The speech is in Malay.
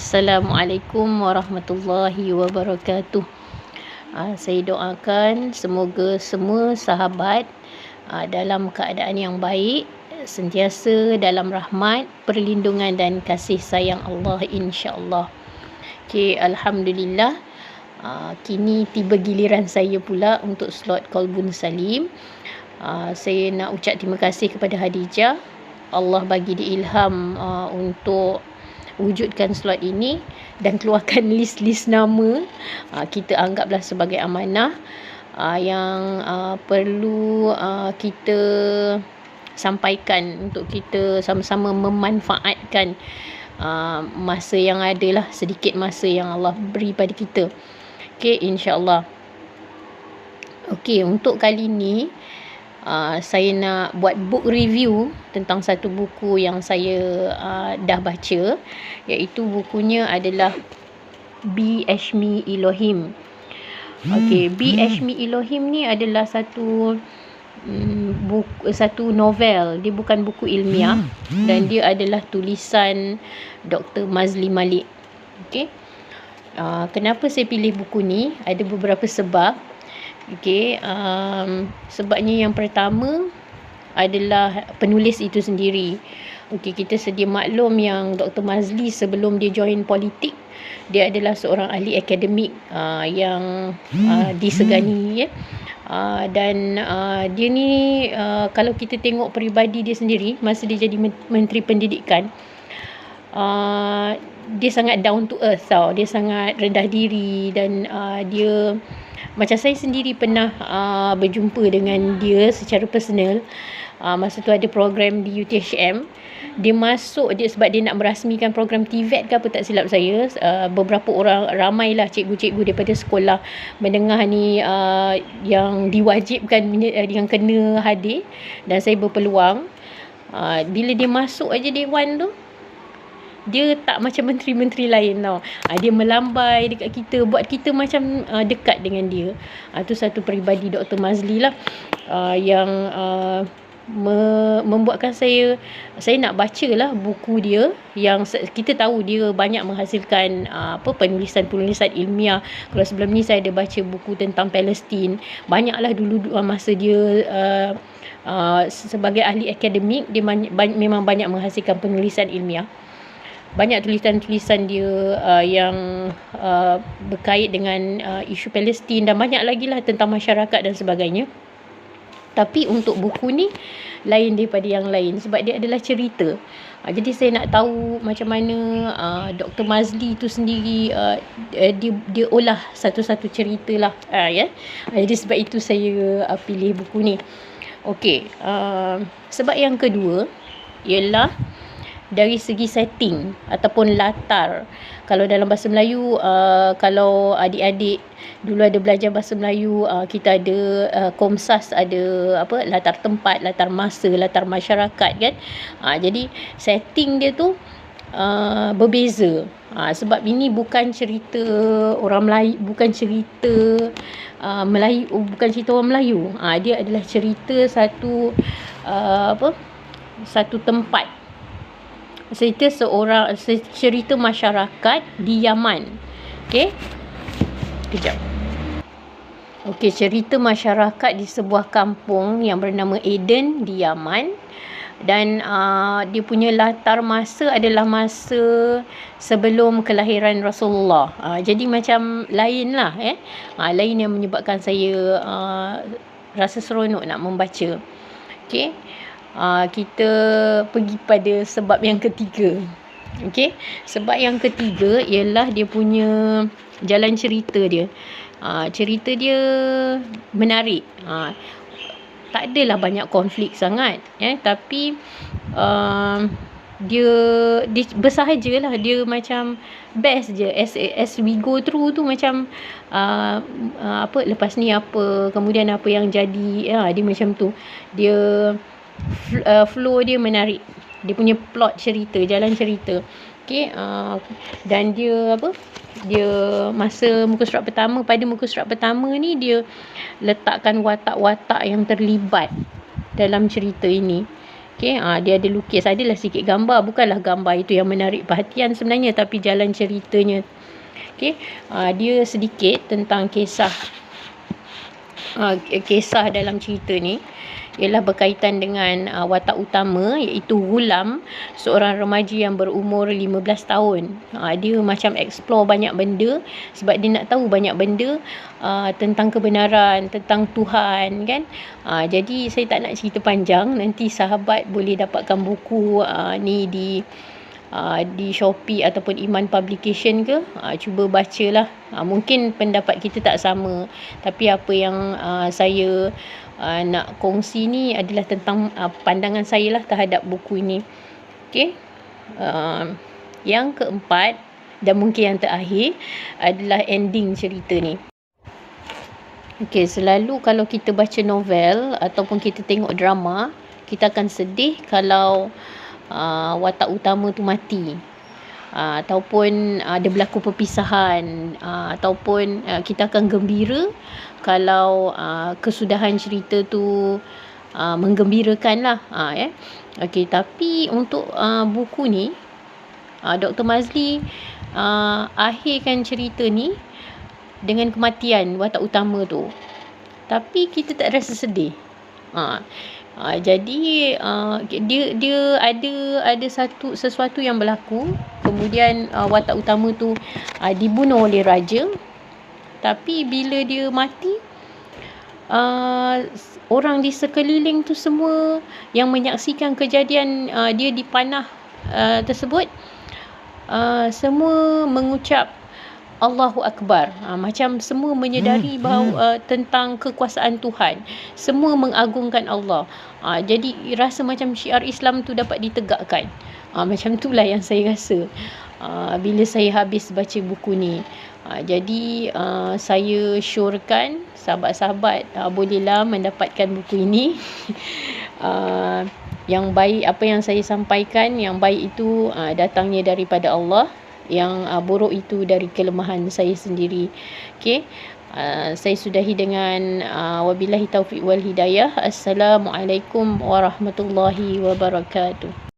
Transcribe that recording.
Assalamualaikum warahmatullahi wabarakatuh. Saya doakan semoga semua sahabat dalam keadaan yang baik, sentiasa dalam rahmat, perlindungan dan kasih sayang Allah, insya-Allah. Okey, alhamdulillah. Kini tiba giliran saya pula untuk slot Qalbun Salim. Saya nak ucap terima kasih kepada Hadijah. Allah bagi dia ilham untuk wujudkan slot ini dan keluarkan list-list nama. Kita anggaplah sebagai amanah yang perlu kita sampaikan untuk kita sama-sama memanfaatkan masa yang ada lah, sedikit masa yang Allah beri pada kita. Okey, insya-Allah. Okey, untuk kali ni saya nak buat book review tentang satu buku yang saya dah baca, iaitu bukunya adalah Be Ashmi Elohim. Okey, Be Ashmi Elohim ni adalah satu satu novel. Dia bukan buku ilmiah dan dia adalah tulisan Dr. Mazli Malik. Okey. Kenapa saya pilih buku ni? Ada beberapa sebab. Okey, sebabnya yang pertama adalah penulis itu sendiri. Okey, kita sedia maklum yang Dr. Mazli sebelum dia join politik, dia adalah seorang ahli akademik yang disegani, ya. Dan dia ni kalau kita tengok peribadi dia sendiri masa dia jadi Menteri Pendidikan, dia sangat down to earth tau. Dia sangat rendah diri dan dia, macam saya sendiri pernah berjumpa dengan dia secara personal. Masa tu ada program di UTHM. Dia masuk sebab dia nak merasmikan program TVET ke apa, tak silap saya. Beberapa orang, ramailah cikgu-cikgu daripada sekolah menengah ni yang diwajibkan, yang kena hadir, dan saya berpeluang. Bila dia masuk aja dewan tu, dia tak macam menteri-menteri lain tau. Dia melambai dekat kita, buat kita macam dekat dengan dia. Tu satu peribadi Dr. Mazli lah, yang membuatkan saya nak bacalah buku dia. Yang kita tahu dia banyak menghasilkan penulisan-penulisan ilmiah. Kalau sebelum ni saya ada baca buku tentang Palestin. Banyaklah dulu masa dia sebagai ahli akademik, dia memang banyak menghasilkan penulisan ilmiah. Banyak tulisan-tulisan dia yang berkait dengan isu Palestin, dan banyak lagi lah tentang masyarakat dan sebagainya. Tapi untuk buku ni lain daripada yang lain sebab dia adalah cerita. Jadi saya nak tahu macam mana Dr. Mazli tu sendiri dia olah satu-satu cerita lah, ya. Jadi sebab itu saya pilih buku ni. Okey, sebab yang kedua ialah dari segi setting ataupun latar. Kalau dalam bahasa Melayu, kalau adik-adik dulu ada belajar bahasa Melayu, kita ada Komsas, ada latar tempat, latar masa, latar masyarakat, kan. Jadi setting dia tu berbeza. Sebab ini bukan cerita orang Melayu, bukan cerita Melayu, bukan cerita orang Melayu. Dia adalah cerita satu satu tempat. Cerita masyarakat di Yaman. Okey. Kejap. Okey, cerita masyarakat di sebuah kampung yang bernama Eden di Yaman. Dan dia punya latar masa adalah masa sebelum kelahiran Rasulullah. Jadi macam lain lah, lain yang menyebabkan saya rasa seronok nak membaca. Okey. Kita pergi pada sebab yang ketiga. Okey, sebab yang ketiga ialah dia punya jalan cerita dia. Cerita dia menarik. Tak adalah banyak konflik sangat, tapi dia bersahajalah. Dia macam best je, as we go through tu, macam lepas ni apa, kemudian apa yang jadi, dia macam tu. Dia flow dia menarik. Dia punya plot cerita, jalan cerita. Okey, dan dia dia masa muka surat pertama, pada muka surat pertama ni dia letakkan watak-watak yang terlibat dalam cerita ini. Okey, dia ada lukis, adalah sikit gambar, bukanlah gambar itu yang menarik perhatian sebenarnya, tapi jalan ceritanya. Okey, dia sedikit tentang kisah dalam cerita ni ialah berkaitan dengan watak utama, iaitu Ghulam, seorang remaja yang berumur 15 tahun. Dia macam explore banyak benda sebab dia nak tahu banyak benda tentang kebenaran, tentang Tuhan kan. Jadi saya tak nak cerita panjang, nanti sahabat boleh dapatkan buku ni di Shopee ataupun Iman Publication ke, cuba bacalah. Mungkin pendapat kita tak sama, tapi apa yang saya nak kongsi ni adalah tentang pandangan saya lah terhadap buku ini. Okey, yang keempat dan mungkin yang terakhir adalah ending cerita ni. Okey, selalu kalau kita baca novel ataupun kita tengok drama, kita akan sedih kalau watak utama tu mati, ataupun ada berlaku perpisahan, ataupun kita akan gembira kalau kesudahan cerita tu menggembirakan lah. Okey, tapi untuk buku ni, Dr. Mazli akhirkan cerita ni dengan kematian watak utama tu, tapi kita tak rasa sedih. Jadi dia ada sesuatu yang berlaku, kemudian watak utama tu dibunuh oleh raja, tapi bila dia mati, orang di sekeliling tu semua yang menyaksikan kejadian dia dipanah tersebut, semua mengucap Allahu Akbar. Macam semua menyedari bahawa tentang kekuasaan Tuhan. Semua mengagungkan Allah. Jadi rasa macam syiar Islam tu dapat ditegakkan. Macam itulah yang saya rasa bila saya habis baca buku ni. Jadi saya syorkan sahabat-sahabat bolehlah mendapatkan buku ini. Yang baik, apa yang saya sampaikan, yang baik itu datangnya daripada Allah, yang buruk itu dari kelemahan saya sendiri. Okey, saya sudahi dengan wabillahi taufiq wal hidayah. Assalamualaikum warahmatullahi wabarakatuh.